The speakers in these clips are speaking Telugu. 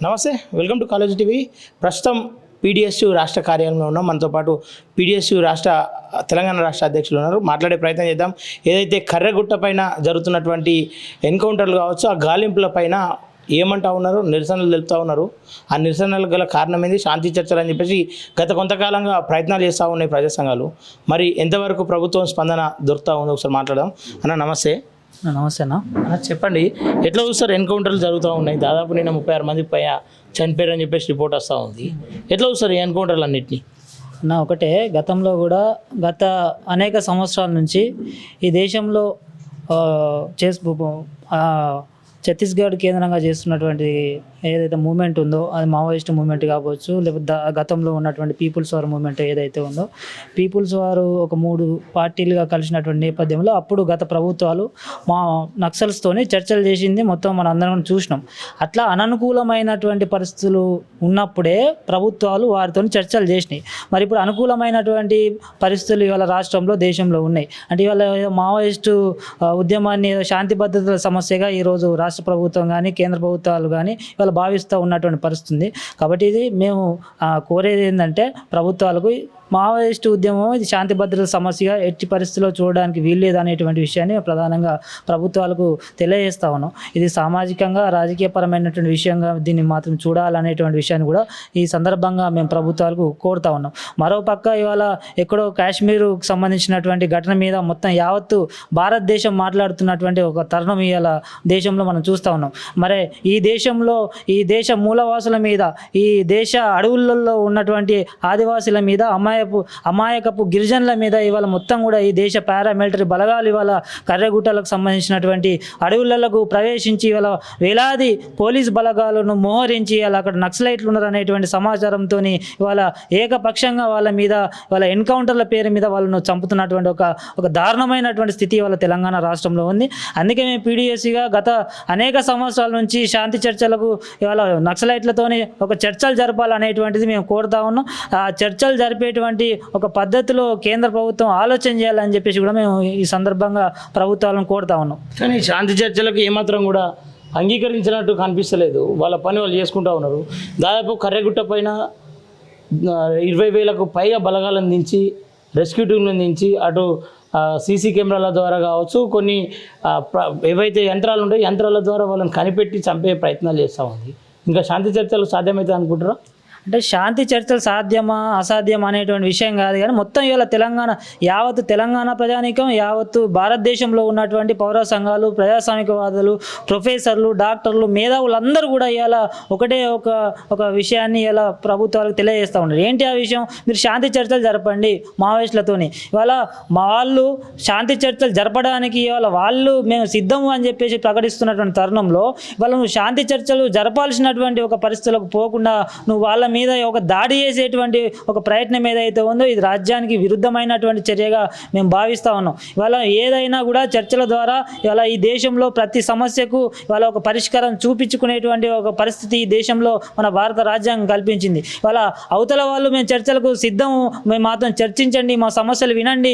నమస్తే, వెల్కమ్ టు కాలేజ్ టీవీ. ప్రస్తుతం పీడిఎస్యు రాష్ట్ర కార్యాలయంలో ఉన్నాం. మనతో పాటు పీడిఎస్యు తెలంగాణ రాష్ట్ర అధ్యక్షులు ఉన్నారు. మాట్లాడే ప్రయత్నం చేద్దాం. ఏదైతే కర్రెగుట్ట పైన జరుగుతున్నటువంటి ఎన్కౌంటర్లు కావచ్చు, ఆ గాలింపుల పైన ఏమంటా ఉన్నారు, నిరసనలు తెలుపుతూ ఉన్నారు. ఆ నిరసనలు గల కారణం ఏంది, శాంతి చర్చలు అని చెప్పేసి గత కొంతకాలంగా ప్రయత్నాలు చేస్తూ ఉన్నాయి ప్రజా సంఘాలు. మరి ఎంతవరకు ప్రభుత్వం స్పందన దొరుకుతూ ఉందో ఒకసారి మాట్లాడదాం. అన్న నమస్తే. నమస్తే అన్న. చెప్పండి, ఎట్లా చూస్తారు? ఎన్కౌంటర్లు జరుగుతూ ఉన్నాయి, దాదాపు నిన్న 36 మంది పైన చనిపోయారని చెప్పేసి రిపోర్ట్ వస్తూ ఉంది. ఎట్లా చూస్తారు ఈ ఎన్కౌంటర్లు అన్నింటినీ? ఒకటే, గతంలో కూడా గత అనేక సంవత్సరాల నుంచి ఈ దేశంలో ఛత్తీస్గఢ్ కేంద్రంగా చేస్తున్నటువంటి ఏదైతే మూమెంట్ ఉందో అది మావోయిస్ట్ మూమెంట్ కావచ్చు, లేకపోతే గతంలో ఉన్నటువంటి పీపుల్స్ వార్ మూమెంట్ ఏదైతే ఉందో, పీపుల్స్ వారు ఒక 3 పార్టీలుగా కలిసినటువంటి నేపథ్యంలో అప్పుడు గత ప్రభుత్వాలు మా నక్సల్స్తోని చర్చలు చేసింది మొత్తం మన అందరం చూసినాం. అట్లా అననుకూలమైనటువంటి పరిస్థితులు ఉన్నప్పుడే ప్రభుత్వాలు వారితో చర్చలు చేసినాయి. మరి ఇప్పుడు అనుకూలమైనటువంటి పరిస్థితులు ఇవాళ రాష్ట్రంలో దేశంలో ఉన్నాయి. అంటే ఇవాళ మావోయిస్టు ఉద్యమాన్ని శాంతి భద్రతల సమస్యగా ఈరోజు రాష్ట్ర ప్రభుత్వం కానీ కేంద్ర ప్రభుత్వాలు కానీ ఇవాళ భావిస్తూ ఉన్నటువంటి పరిస్థితి ఉంది. కాబట్టి ఇది మేము కోరేది ఏంటంటే, ప్రభుత్వాలకు మావోయిస్టు ఉద్యమం ఇది శాంతి భద్రతల సమస్యగా ఎట్టి పరిస్థితుల్లో చూడడానికి వీల్లేదు అనేటువంటి విషయాన్ని ప్రధానంగా ప్రభుత్వాలకు తెలియజేస్తా ఉన్నాం. ఇది సామాజికంగా రాజకీయపరమైనటువంటి విషయంగా దీన్ని మాత్రం చూడాలనేటువంటి విషయాన్ని కూడా ఈ సందర్భంగా మేము ప్రభుత్వాలకు కోరుతా ఉన్నాం. మరోపక్క ఇవాళ ఎక్కడో కాశ్మీర్కు సంబంధించినటువంటి ఘటన మీద మొత్తం యావత్తు భారతదేశం మాట్లాడుతున్నటువంటి ఒక తరుణం ఇవాళ దేశంలో మనం చూస్తూ ఉన్నాం. మరి ఈ దేశంలో ఈ దేశ మూలవాసుల మీద, ఈ దేశ అడవులలో ఉన్నటువంటి ఆదివాసుల మీద, అమాయకపు గిరిజనుల మీద ఇవాళ మొత్తం కూడా ఈ దేశ పారామిలిటరీ బలగాలు ఇవాళ కర్రెగుట్టలకు సంబంధించినటువంటి అడవులకు ప్రవేశించి ఇవాళ వేలాది పోలీస్ బలగాలను మోహరించి ఇవాళ అక్కడ నక్సలైట్లు ఉన్నారు అనేటువంటి సమాచారంతో ఇవాళ ఏకపక్షంగా వాళ్ళ మీద వాళ్ళ ఎన్కౌంటర్ల పేరు మీద వాళ్ళను చంపుతున్నటువంటి ఒక దారుణమైనటువంటి స్థితి ఇవాళ తెలంగాణ రాష్ట్రంలో ఉంది. అందుకే మేము పీడిఎస్సిగా గత అనేక సంవత్సరాల నుంచి శాంతి చర్చలకు ఇవాళ నక్సలైట్లతోని ఒక చర్చలు జరపాలనేటువంటిది మేము కోరుతా ఉన్నాం. ఆ చర్చలు జరిపేటువంటి ఒక పద్ధతిలో కేంద్ర ప్రభుత్వం ఆలోచన చేయాలని చెప్పేసి కూడా మేము ఈ సందర్భంగా ప్రభుత్వాలను కోరుతా ఉన్నాం. కానీ శాంతి చర్చలకు ఏమాత్రం కూడా అంగీకరించినట్టు కనిపిస్తలేదు. వాళ్ళ పని వాళ్ళు చేసుకుంటూ ఉన్నారు. దాదాపు కర్రెగుట్ట పైన 20,000కు పైగా బలగాలను దించి, రెస్క్యూ టీంలను దించి, అటు సీసీ కెమెరాల ద్వారా కావచ్చు, కొన్ని ఏవైతే యంత్రాలు ఉంటాయో యంత్రాల ద్వారా వాళ్ళని కనిపెట్టి చంపే ప్రయత్నాలు చేస్తూ ఉంది. ఇంకా శాంతి చర్చలు సాధ్యమవుతాయి అనుకుంటారా? అంటే శాంతి చర్చలు సాధ్యమా అసాధ్యమా అనేటువంటి విషయం కాదు, కానీ మొత్తం ఇవాళ యావత్తు తెలంగాణ ప్రజానీకం, యావత్తు భారతదేశంలో ఉన్నటువంటి పౌర సంఘాలు, ప్రజాస్వామికవాదులు, ప్రొఫెసర్లు, డాక్టర్లు, మేధావులు అందరూ కూడా ఇవాళ ఒకటే ఒక విషయాన్ని ఇలా ప్రభుత్వాలకు తెలియజేస్తూ ఉన్నారు. ఏంటి ఆ విషయం? మీరు శాంతి చర్చలు జరపండి మావోయిస్టులతోని. ఇవాళ వాళ్ళు శాంతి చర్చలు జరపడానికి ఇవాళ వాళ్ళు మేము సిద్ధము అని చెప్పేసి ప్రకటిస్తున్నటువంటి తరుణంలో ఇవాళ నువ్వు శాంతి చర్చలు జరపాల్సినటువంటి ఒక పరిస్థితులకు పోకుండా నువ్వు వాళ్ళ మీద ఒక దాడి చేసేటువంటి ఒక ప్రయత్నం ఏదైతే ఉందో ఇది రాజ్యానికి విరుద్ధమైనటువంటి చర్యగా మేము భావిస్తూ ఉన్నాం. ఇవాళ ఏదైనా కూడా చర్చల ద్వారా ఇవాళ ఈ దేశంలో ప్రతి సమస్యకు ఇవాళ ఒక పరిష్కారం చూపించుకునేటువంటి ఒక పరిస్థితి ఈ దేశంలో మన భారత రాజ్యాంగం కల్పించింది. ఇవాళ అవతల వాళ్ళు మేము చర్చలకు సిద్ధం, మేము మాత్రం చర్చించండి, మా సమస్యలు వినండి,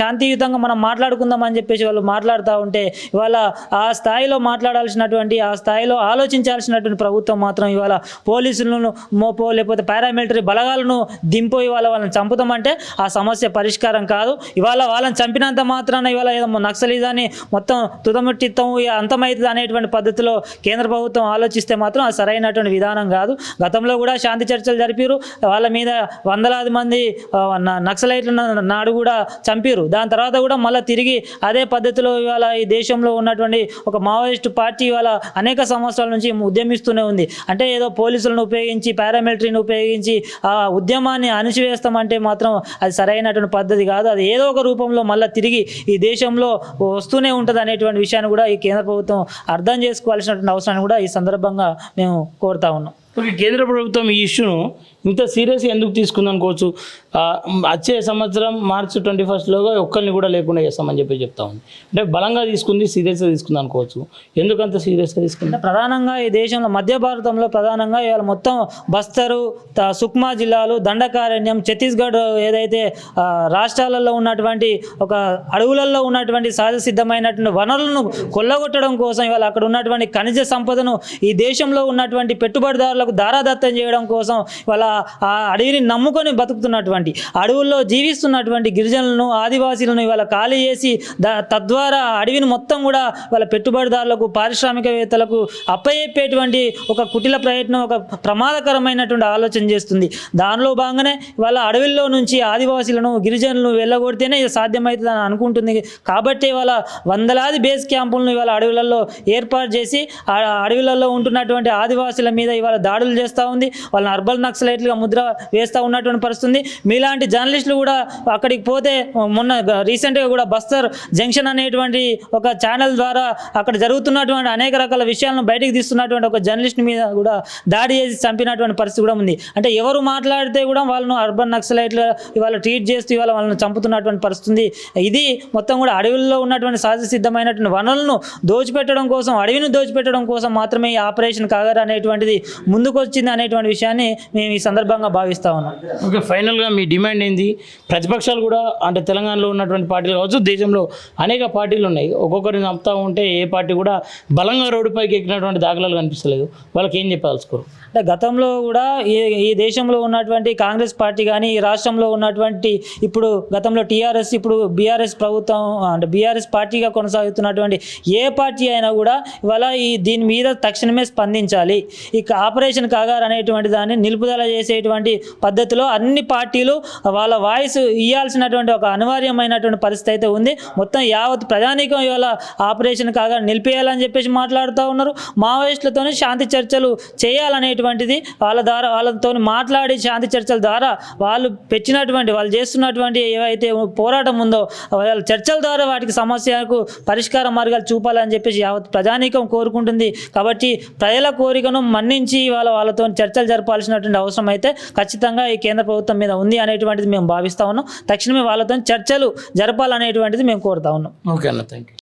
శాంతియుతంగా మనం మాట్లాడుకుందాం అని చెప్పేసి వాళ్ళు మాట్లాడుతూ ఉంటే ఇవాళ ఆ స్థాయిలో మాట్లాడాల్సినటువంటి, ఆ స్థాయిలో ఆలోచించాల్సినటువంటి ప్రభుత్వం మాత్రం ఇవాళ పోలీసులను మోపో లేకపోతే పారామిలిటరీ బలగాలను దింపో ఇవాళ వాళ్ళని చంపుతామంటే ఆ సమస్య పరిష్కారం కాదు. ఇవాళ వాళ్ళని చంపినంత మాత్రాన ఇవాళ ఏదో నక్సలిజాన్ని మొత్తం తుదముట్టిస్తాము, అంతమవుతుంది అనేటువంటి పద్ధతిలో కేంద్ర ప్రభుత్వం ఆలోచిస్తే మాత్రం అది సరైనటువంటి విధానం కాదు. గతంలో కూడా శాంతి చర్చలు జరిపారు, వాళ్ళ మీద వందలాది మంది నక్సలైట్ల నాడు కూడా చంపారు. దాని తర్వాత కూడా మళ్ళీ తిరిగి అదే పద్ధతిలో ఇవాళ ఈ దేశంలో ఉన్నటువంటి ఒక మావోయిస్టు పార్టీ ఇవాళ అనేక సంవత్సరాల నుంచి ఉద్యమిస్తూనే ఉంది. అంటే ఏదో పోలీసులను ఉపయోగించి, పారామిలిటరీని ఉపయోగించి ఆ ఉద్యమాన్ని అణిచివేస్తామంటే మాత్రం అది సరైనటువంటి పద్ధతి కాదు. అది ఏదో ఒక రూపంలో మళ్ళీ తిరిగి ఈ దేశంలో వస్తూనే ఉంటుంది అనేటువంటి విషయాన్ని కూడా ఈ కేంద్ర ప్రభుత్వం అర్థం చేసుకోవాల్సినటువంటి అవసరాన్ని కూడా ఈ సందర్భంగా మేము కోరుతా ఉన్నాం. ఓకే, కేంద్ర ప్రభుత్వం ఈ ఇష్యూను ఇంత సీరియస్గా ఎందుకు తీసుకుంది అనుకోవచ్చు? వచ్చే సంవత్సరం మార్చి 21లోగా ఒక్కరిని కూడా లేకుండా చేస్తామని చెప్తా ఉంది. అంటే బలంగా తీసుకుంది, సీరియస్గా తీసుకుంది అనుకోవచ్చు. ఎందుకంత సీరియస్గా తీసుకుంది? అంటే ప్రధానంగా ఈ దేశంలో మధ్య భారతంలో ప్రధానంగా ఇవాళ మొత్తం బస్తరు, సుక్మా జిల్లాలు, దండకారణ్యం, ఛత్తీస్గఢ్ ఏదైతే రాష్ట్రాలలో ఉన్నటువంటి ఒక అడవులలో ఉన్నటువంటి సహజ సిద్ధమైనటువంటి వనరులను కొల్లగొట్టడం కోసం ఇవాళ అక్కడ ఉన్నటువంటి ఖనిజ సంపదను ఈ దేశంలో ఉన్నటువంటి పెట్టుబడిదారులకు దారాదత్తం చేయడం కోసం ఇవాళ ఆ అడవిని నమ్ముకొని బతుకుతున్నటువంటి అడవుల్లో జీవిస్తున్నటువంటి గిరిజనులను, ఆదివాసీలను ఇవాళ ఖాళీ చేసి తద్వారా అడవిని మొత్తం కూడా వాళ్ళ పెట్టుబడిదారులకు, పారిశ్రామికవేత్తలకు అప్పయ్యేటువంటి ఒక కుటిల ప్రయత్నం, ఒక ప్రమాదకరమైనటువంటి ఆలోచన చేస్తుంది. దానిలో భాగంగానే వాళ్ళ అడవుల్లో నుంచి ఆదివాసీలను, గిరిజనులను వెళ్ళగొడితేనే ఇది సాధ్యమవుతుందని అనుకుంటుంది. కాబట్టి వాళ్ళ వందలాది బేస్ క్యాంపులను ఇవాళ అడవులలో ఏర్పాటు చేసి ఆ అడవులలో ఉంటున్నటువంటి ఆదివాసీల మీద ఇవాళ దాడులు చేస్తూ ఉంది. వాళ్ళని అర్బన్ నక్సలైట్లుగా ముద్ర వేస్తూ ఉన్నటువంటి పరిస్థితుంది. మీలాంటి జర్నలిస్టులు కూడా అక్కడికి పోతే మొన్న రీసెంట్గా కూడా బస్తర్ జంక్షన్ అనేటువంటి ఒక ఛానల్ ద్వారా అక్కడ జరుగుతున్నటువంటి అనేక రకాల విషయాలను బయటికి తీస్తున్నటువంటి ఒక జర్నలిస్ట్ మీద కూడా దాడి చేసి చంపినటువంటి పరిస్థితి కూడా ఉంది. అంటే ఎవరు మాట్లాడితే కూడా వాళ్ళను అర్బన్ నక్సలైట్లు ఇవాళ ట్రీట్ చేస్తూ ఇవాళ వాళ్ళని చంపుతున్నటువంటి పరిస్థితి. ఇది మొత్తం కూడా అడవుల్లో ఉన్నటువంటి సహజ సిద్ధమైనటువంటి వనరులను దోచిపెట్టడం కోసం, అడవిని దోచిపెట్టడం కోసం మాత్రమే ఈ ఆపరేషన్ కాగర్ అనేటువంటిది ముందుకు వచ్చింది అనేటువంటి విషయాన్ని మేము ఈ సందర్భంగా భావిస్తా ఉన్నాం. ఓకే, ఫైనల్గా మీ డిమాండ్ ఏంది? ప్రతిపక్షాలు కూడా అంటే తెలంగాణలో ఉన్నటువంటి పార్టీలు కావచ్చు, దేశంలో అనేక పార్టీలు ఉన్నాయి. ఒక్కొక్కరిని చంపుతూ ఉంటే ఏ పార్టీ కూడా బలంగా రోడ్డుపైకి ఎక్కినటువంటి దాఖలాలు కనిపిస్తలేదు. వాళ్ళకి ఏం చెప్పదలుచుకోరు? అంటే గతంలో కూడా ఈ దేశంలో ఉన్నటువంటి కాంగ్రెస్ పార్టీ కానీ, ఈ రాష్ట్రంలో ఉన్నటువంటి ఇప్పుడు గతంలో టీఆర్ఎస్, ఇప్పుడు బీఆర్ఎస్ ప్రభుత్వం అంటే బీఆర్ఎస్ పార్టీగా కొనసాగుతున్నటువంటి ఏ పార్టీ అయినా కూడా ఇవాళ దీని మీద తక్షణమే స్పందించాలి. ఈ ఆపరేషన్ కాగర్ అనేటువంటి దాన్ని నిలుపుదల చేసేటువంటి పద్ధతిలో అన్ని పార్టీలు వాళ్ళ వాయిస్ ఇవ్వాల్సినటువంటి ఒక అనివార్యమైనటువంటి పరిస్థితి అయితే ఉంది. మొత్తం యావత్ ప్రజానీకం ఇవాళ ఆపరేషన్ కాగర్ నిలిపేయాలని చెప్పేసి మాట్లాడుతూ ఉన్నారు. మావోయిస్టులతోనే శాంతి చర్చలు చేయాలనేటువంటిది వాళ్ళతో మాట్లాడి శాంతి చర్చల ద్వారా వాళ్ళు వాళ్ళు చేస్తున్నటువంటి ఏవైతే పోరాటం ఉందో వాళ్ళ చర్చల ద్వారా వాటికి సమస్యకు పరిష్కార మార్గాలు చూపాలని చెప్పేసి యావత్ ప్రజానీకం కోరుకుంటుంది. కాబట్టి ప్రజల కోరికను మన్నించి వాళ్ళతో చర్చలు జరపాల్సినటువంటి అవసరం అయితే ఖచ్చితంగా ఈ కేంద్ర ప్రభుత్వం మీద ఉంది అనేటువంటిది మేము భావిస్తూ ఉన్నాం. తక్షణమే వాళ్ళతో చర్చలు జరపాలనేటువంటిది మేము కోరుతా ఉన్నాం. ఓకే అన్న, థ్యాంక్ యూ.